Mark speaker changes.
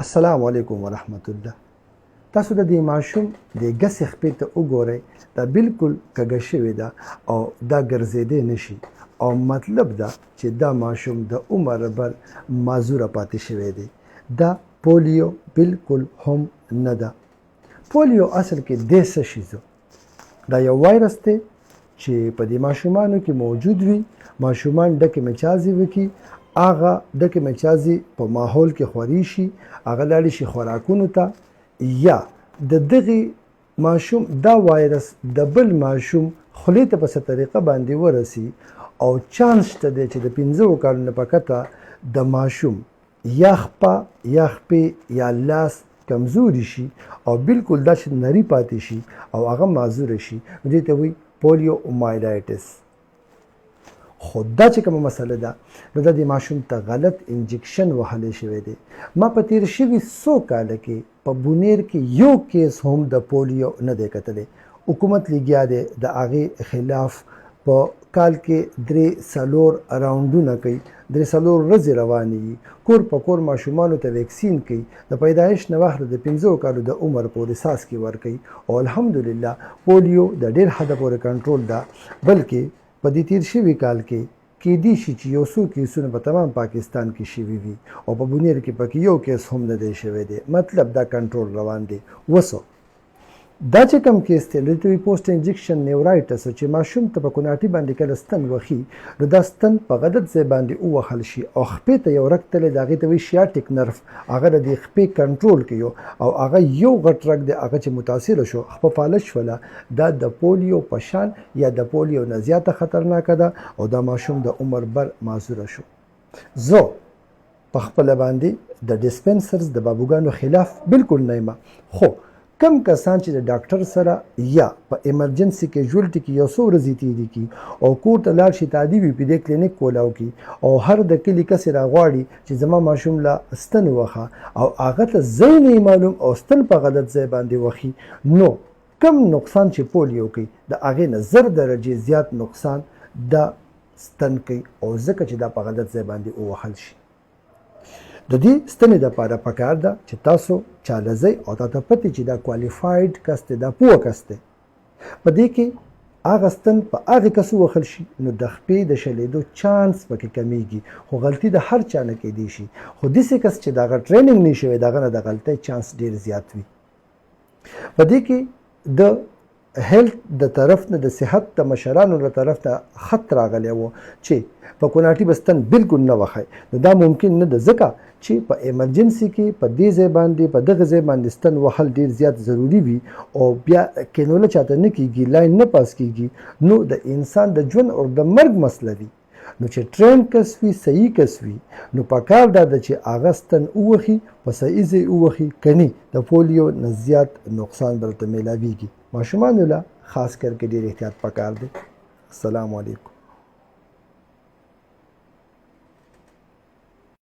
Speaker 1: السلام علیکم ورحمت الله. تاسو د دې ماشوم د ګس خپې ته وګورئ، دا بالکل کږه شوې ده او دا ګرځېدی نشي، او مطلب دا چې دا ماشوم د عمر بر معذوره پاتې شوی دی. دا پولیو بالکل هم نه ده. پولیو اصل کې د څه شیزو دا یو وایرس دی چې په دې ماشومانو کې موجود وي. ماشومان ډکې مچازې وکړي، هغه ډکې مچازې په ماحول کې خوري شي، هغه لاړې شي خوراکونو ته، یا د دغې ماشوم دا وایرس د بل ماشوم خولې ته په څه طریقه باندې ورسي، او چانس شته دی چې د 15 کالونو په کته د ماشوم یا خپه یا خپې یا لاس کمزوري شي او بالکل دا چې نري پاتې شي او هغه معذوره شي. دې ته وایي پولیو مایلایټس. خو دا چې کومه مسله ده نو دا د ماشوم ته غلط انجکشن وهلی شوی دی. ما په تیر شوي 100 کاله کې په بونیر کې یو کیس هم د پولیو نه دی کتلی. حکومت لګیا دی د هغې خلاف په کال کې 3-4 راونډونه کوي، 3-4 ورځې روانې وي، کور په کور ماشومانو ته ویکسین کوي، د پیدایش نه مخکې د 15 کالو د عمر پورې څاڅکي ورکوي، او الحمدلله پولیو د ډېر حده پورې کنټرول ده. بلکې په دې تیر شوي کال کې کیدی شي چې یو څو کیسونه په تمام پاکستان کې شوي وي، او په بونیر کې پکې یو کیس هم نه دی شوی دی. مطلب دا کنټرول روان دی. وسو دا چې کوم کیس دی نو دوی پوسټ انجکشن نیورایټس چې ماشوم ته په کوناټي باندې کله ستن وخي، نو دا ستن په غلط ځای باندې ووهل شي او خپې ته یو رګ تللی د هغې ته وایي شیاټیک نرف، هغه د دې خپې کنټرول کوي، او هغه یو غټ رګ دی هغه چې متاثره شو خپه فالج شوله، دا د پولیو په شان یا د پولیو نه زیاته خطرناکه ده، او دا ماشوم د عمر بر معذوره شو. زه په خپله باندې د ډسپنسرز د بابوګانو خلاف بالکل نه یم، خو کم کسان چې د ډاکټر سره یا په ایمرجنسي کیجوالټي کې یو څو ورځې تېرې کړي او کور ته لاړ شي تعدي وي، په دې کلینیک کولاو کړي، او هر د کلي کسې راغواړي چې زما ماشوم له ستن وخه، او هغه ته ځای نه معلوم او ستن په غلط ځای باندې وخي، نو کم نقصان چې پولیو کوي د هغې نه 1000 درجې زیات نقصان د ستن کوي، او ځکه چې دا په غلط ځای باندې ووهل شي. د دې ستنې دپاره پکار ده چې تاسو چاله ځئ او تاته پتې چې دا کوالیفاید کس دی، دا پوه کس دی. په دې کې هغه ستن په هغې کس ووهل شي نو د خپې د شلیدو چانس پکې کمیږي، خو غلطي د هر چا نه کیدی شي، خو داسې کس چې د هغه ټریننګ نه شوی د هغه نه د غلطۍ چانس ډېر زیات وي. په دې کې د هیلث د طرف نه د صحت د مشرانو له طرف نه خط راغلی و چې په کوناټي به ستن بالکل نه وخی، نو دا ممکن نه ده، ځکه چې په ایمرجنسي کې په دې ځای باندې په دغه ځای باندې ستن وهل ډېر زیات ضروري وي، او بیا کینوله چاته نه کیږي، لاین نه پاس کیږي، نو د انسان د ژوند او د مرګ مسله وي. نو چې ټرین کس وي، صحیح کس وي، نو پکار دا ده چې هغه ستن ووهي، په صحیح ځای ووهي، کني د پولیو نه زیات نقصان به ورته میلاویږي. ماشومانو له خاص کر کې ډېر احتیاط پکار دی. السلام علیکم.